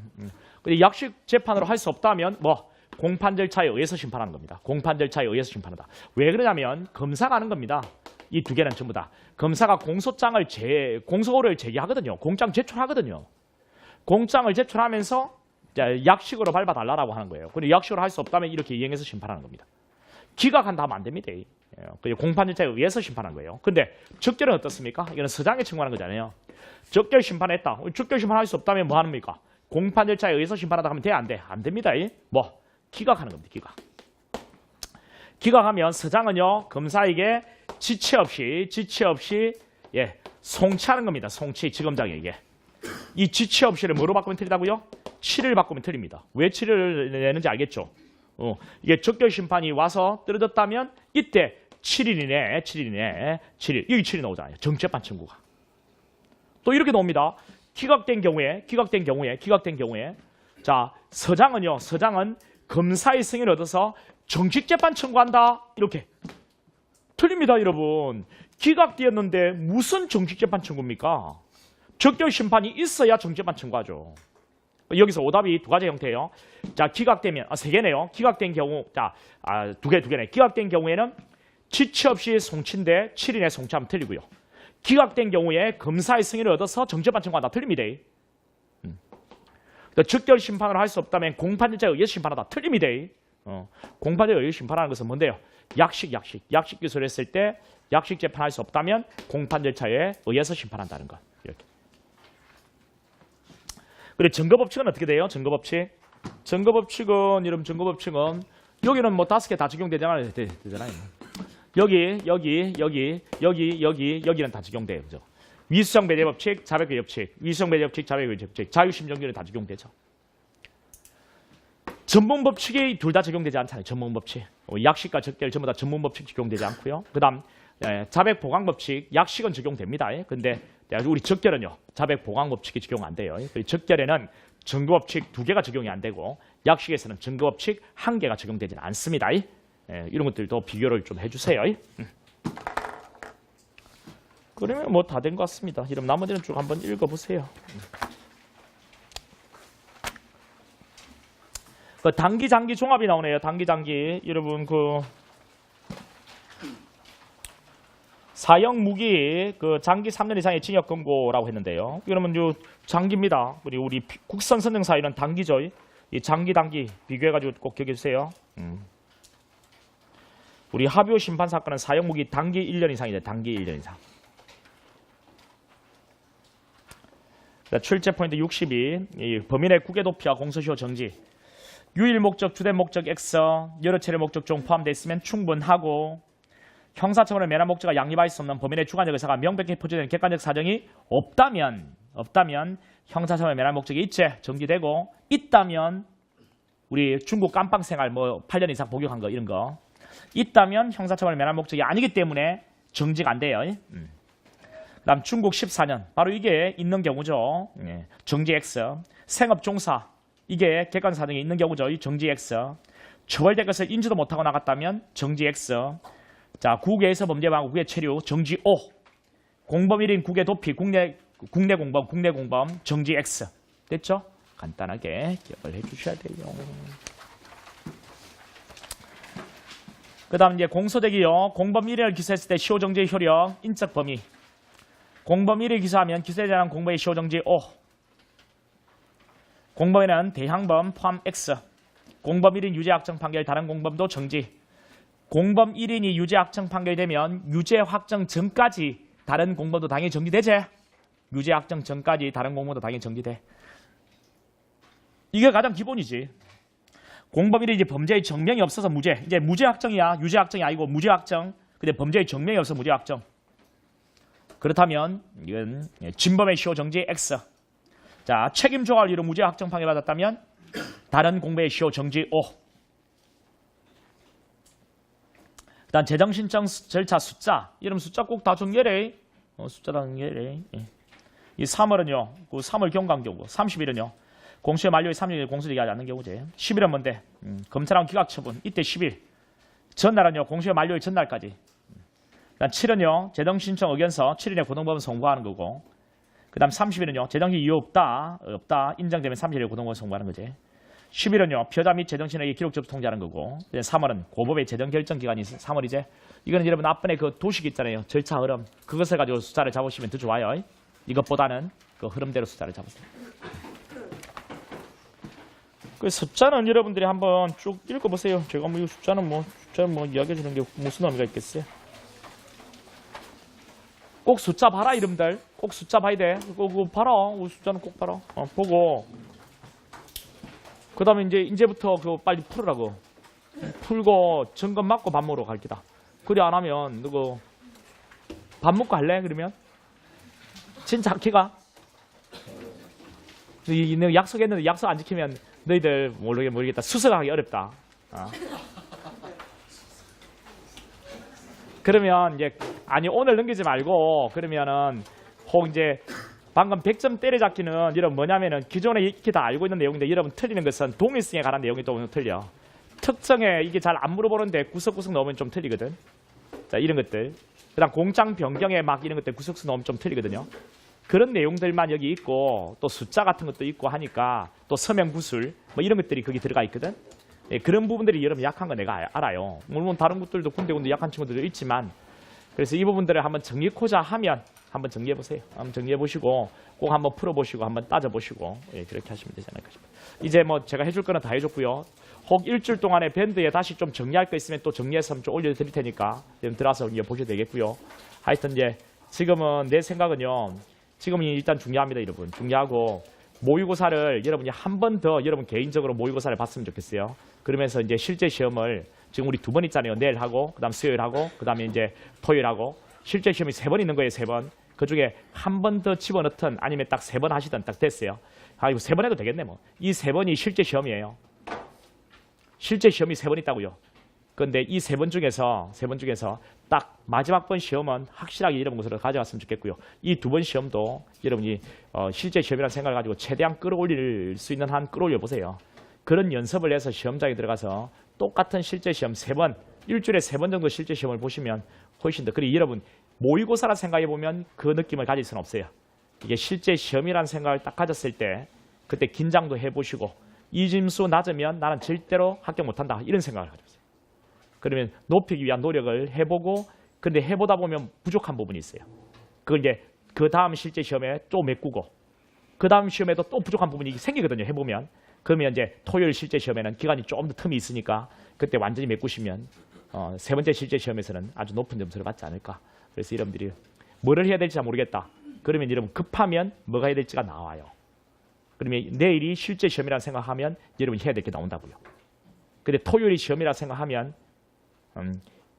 근데 약식 재판으로 할 수 없다면 뭐 공판 절차에 의해서 심판하는 겁니다. 공판 절차에 의해서 심판한다. 왜 그러냐면 검사가 하는 겁니다. 이 두 개는 전부 다. 검사가 공소를 제기하거든요. 공장 제출하거든요. 공장을 제출하면서 약식으로 밟아달라고 하는 거예요. 근데 약식으로 할 수 없다면 이렇게 이행해서 심판하는 겁니다. 기각한다 하면 안 됩니다. 공판 절차에 의해서 심판한 거예요. 근데 적결은 어떻습니까? 이거는 서장에 청구하는 거잖아요. 적결 심판했다. 적결 심판할 수 없다면 뭐 하는 겁니까? 공판 절차에 의해서 심판하다 하면 돼? 안 돼? 안 됩니다. 뭐 기각하는 겁니다. 기각하면 서장은요 검사에게 지체 없이 송치하는 겁니다. 송치 지검장에게. 이 지체 없이를 뭐로 바꾸면 틀리다고요? 7을 바꾸면 틀립니다. 왜 7을 내는지 알겠죠? 이게 적결 심판이 와서 떨어졌다면 이때 7일이네. 7일. 여기 7이 나오잖아요. 정재판 청구가. 또 이렇게 나옵니다. 기각된 경우에 자, 서장은 검사의 승인을 얻어서 정식 재판 청구한다. 이렇게. 틀립니다, 여러분. 기각되었는데 무슨 정식 재판 청구입니까? 적결 심판이 있어야 정식 재판 청구하죠. 여기서 오답이 두 가지 형태예요. 자, 기각되면 세 개네요. 기각된 경우 두 개네. 기각된 경우에는 지체 없이 송치인데 7일에 송치하면 틀리고요. 기각된 경우에 검사의 승인을 얻어서 정재판 청구한다. 틀립니다. 적결 심판을 할 수 없다면 공판 절차에 의해서 심판하다. 틀립니다. 공판 절차에 의해서 심판하는 것은 뭔데요? 약식 기소를 했을 때 약식 재판할 수 없다면 공판 절차에 의해서 심판한다는 것. 이렇게. 그리고 증거법칙은 어떻게 돼요? 증거법칙은 여기는 뭐 5개 다 적용되잖아요. 여기는 다 적용돼요. 그죠? 위수성 배제법칙, 자백의협칙, 자백의협칙, 자유심정결은 다 적용되죠. 전문법칙이 둘 다 적용되지 않잖아요. 전문법칙. 약식과 적결 전부 다 전문법칙 적용되지 않고요. 그 다음 자백보강법칙, 약식은 적용됩니다. 근데 우리 적결은요. 자백보강법칙이 적용 안 돼요. 적결에는 증거법칙 2개가 적용이 안 되고 약식에서는 증거법칙 1개가 적용되지는 않습니다. 이런 것들도 비교를 좀 해주세요. 그러면 뭐 다 된 것 같습니다. 그럼 나머지는 쭉 한번 읽어보세요. 단기 장기 종합이 나오네요. 단기 장기 여러분 사형 무기 장기 3년 이상의 징역 금고라고 했는데요. 여러분 요 장기입니다. 우리 국선 선정 사유는 단기죠. 이 장기 단기 비교해가지고 꼭 기억해 주세요. 우리 하비오 심판 사건은 사형무기 단기 1년 이상이죠. 단기 1년 이상. 출제 포인트 62. 이 범인의 국외 도피와 공소시효 정지. 유일 목적, 주된 목적 X, 여러 차례 목적 중 포함되어 있으면 충분하고 형사처분을 면한 목적과 양립할 수 없는 범인의 주관적 의사가 명백히 표시되는 객관적 사정이 없다면 형사처분을 면한 목적이 일체 정지되고 있다면 우리 중국 깜빵 생활 뭐 8년 이상 복역한 거 이런 거 있다면 형사처분을 면한 목적이 아니기 때문에 정지가 안 돼요. 그다음 중국 14년 바로 이게 있는 경우죠. 정지 X. 생업 종사 이게 객관 사정이 있는 경우죠. 이 정지 X. 처벌될 것을 인지도 못하고 나갔다면 정지 X. 자, 국외에서 범죄방어, 국외 체류 정지 O. 공범1인 국외 도피, 국내 공범 정지 X. 됐죠? 간단하게 기억을 해주셔야 돼요. 그 다음 이제 공소대기요. 공범 1인을 기소했을 때 시효정지의 효력, 인적 범위. 공범 1을 기소하면 기소에 대한 공범의 시효정지 O. 공범에는 대항범 포함 X. 공범 1인 유죄확정 판결 다른 공범도 정지. 공범 1인이 유죄확정 판결되면 유죄 확정 전까지 다른 공범도 당연히 정지되지. 유죄 확정 전까지 다른 공범도 당연히 정지돼. 이게 가장 기본이지. 공범 1인이 이제 범죄의 정명이 없어서 무죄. 이제 무죄 확정이야. 유죄 확정이 아니고 무죄 확정. 근데 범죄의 정명이 없어서 무죄 확정. 그렇다면 이건 진범의 시효 정지 X. 자, 책임 조항을 이루 무죄 확정 판결 받았다면 다른 공범의 시효 정지 O. 일단 재정 신청 절차 숫자 이름 숫자 꼭 다 정리해. 숫자 다 정리해. 이 3월은요. 그 3월 경과한 경우. 30일은요. 공소시효 만료일 3일 공소되게 하지 않는 경우지. 10일은 뭔데? 검찰하고 기각처분. 이때 10일. 전날은요. 공소시효 만료일 전날까지. 일단 7은요. 재정 신청 의견서 7일에 고등법원 송부하는 거고. 그 다음 30일은요. 재정시 이유 없다. 인정되면 30일에 고등법원 송부하는 거지. 10일은요. 피해자 및 제정신에게 기록 접수 통지하는 거고. 3월은 고법의 재정 결정 기간이 3월이제. 이거는 여러분 앞번에 그 도식 있잖아요. 절차 흐름. 그것을 가지고 숫자를 잡으시면 더 좋아요. 이것보다는 그 흐름대로 숫자를 잡으세요. 그 숫자는 여러분들이 한번 쭉 읽어보세요. 제가 뭐 이 숫자는 뭐 이야기해 주는 게 무슨 의미가 있겠어요? 꼭 숫자 봐라 이름들. 꼭 숫자 봐야 돼. 그거 봐라. 숫자는 꼭 봐라. 보고. 그 다음에 이제부터 그거 빨리 풀으라고. 풀고 점검 맞고 밥 먹으러 갈 기다. 그래 안 하면 너거 밥 먹고 할래? 그러면? 진짜 키가? 내가 약속했는데 약속 안 지키면 너희들 모르겠다. 수석하기 어렵다. 그러면 이제 아니 오늘 넘기지 말고 그러면은 혹 이제 방금 100점 때려잡기는 여러분 뭐냐면은 기존에 이렇게 다 알고 있는 내용인데 여러분 틀리는 것은 동일성에 관한 내용이 또 틀려. 특성에 이게 잘 안 물어보는데 구석구석 넣으면 좀 틀리거든. 자 이런 것들. 그다음 공장 변경에 막 이런 것들 구석구석 넣으면 좀 틀리거든요. 그런 내용들만 여기 있고 또 숫자 같은 것도 있고 하니까 또 서명 구술 뭐 이런 것들이 거기 들어가 있거든. 예, 그런 부분들이 여러분 약한 거 내가 알아요. 물론 다른 것들도 군데군데 약한 친구들도 있지만 그래서 이 부분들을 한번 정리코자 하면 한번 정리해 보세요. 한번 정리해 보시고 꼭 한번 풀어 보시고 한번 따져 보시고 예, 그렇게 하시면 되지 않을까 싶어요. 이제 뭐 제가 해줄 거는 다 해줬고요. 혹 일주일 동안에 밴드에 다시 좀 정리할 거 있으면 또 정리해서 좀 올려드릴 테니까 들어와서 이제 보셔도 되겠고요. 하여튼 이제 지금은 내 생각은요. 지금이 일단 중요합니다, 여러분. 중요하고 모의고사를 여러분이 한 번 더 여러분 개인적으로 모의고사를 봤으면 좋겠어요. 그러면서 이제 실제 시험을 지금 우리 2번 있잖아요. 내일 하고 그다음 수요일 하고 그다음에 이제 토요일 하고 실제 시험이 3번 있는 거예요. 3번. 그중에 한 번 더 집어넣든 아니면 딱 3번 하시든 딱 됐어요. 아 이거 3번 해도 되겠네 뭐. 이 3번이 실제 시험이에요. 실제 시험이 3번 있다고요. 그런데 이 3번 중에서 딱 마지막 번 시험은 확실하게 여러분 것으로 가져갔으면 좋겠고요. 이 2번 시험도 여러분이 실제 시험이라는 생각을 가지고 최대한 끌어올릴 수 있는 한 끌어올려 보세요. 그런 연습을 해서 시험장에 들어가서 똑같은 실제 시험 3번, 일주일에 3번 정도 실제 시험을 보시면 훨씬 더. 그리고 여러분 모의고사라 생각해 보면 그 느낌을 가질 수는 없어요. 이게 실제 시험이라는 생각을 딱 가졌을 때 그때 긴장도 해보시고 이 점수 낮으면 나는 절대로 합격 못한다 이런 생각을 가져보세요. 그러면 높이기 위한 노력을 해보고 근데 해보다 보면 부족한 부분이 있어요. 그걸 이제 그 다음 실제 시험에 또 메꾸고 그 다음 시험에도 또 부족한 부분이 생기거든요. 해보면 그러면 이제 토요일 실제 시험에는 기간이 좀 더 틈이 있으니까 그때 완전히 메꾸시면 세 번째 실제 시험에서는 아주 높은 점수를 받지 않을까. 그래서 여러분들이 뭐를 해야 될지 잘 모르겠다. 그러면 여러분 급하면 뭐가 해야 될지가 나와요. 그러면 내일이 실제 시험이라 생각하면 여러분이 해야 될 게 나온다고요. 근데 토요일이 시험이라 생각하면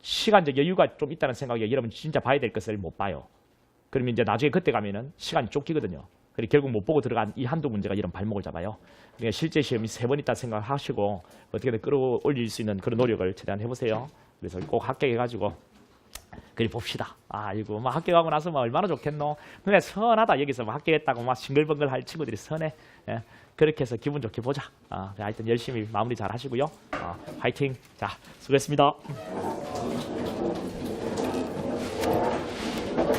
시간적 여유가 좀 있다는 생각에 여러분 진짜 봐야 될 것을 못 봐요. 그러면 이제 나중에 그때 가면은 시간이 쫓기거든요. 그리고 결국 못 보고 들어간 이 한두 문제가 이런 발목을 잡아요. 그러니까 실제 시험이 3번 있다 생각하시고 어떻게든 끌어올릴 수 있는 그런 노력을 최대한 해보세요. 그래서 꼭 합격해가지고 그리 봅시다. 이거 막 합격하고 나서 막 얼마나 좋겠노. 근데 선하다. 여기서 막 합격했다고 막 싱글벙글 할 친구들이 선해. 예. 그렇게 해서 기분 좋게 보자. 하여튼 열심히 마무리 잘 하시고요. 화이팅. 자, 수고했습니다.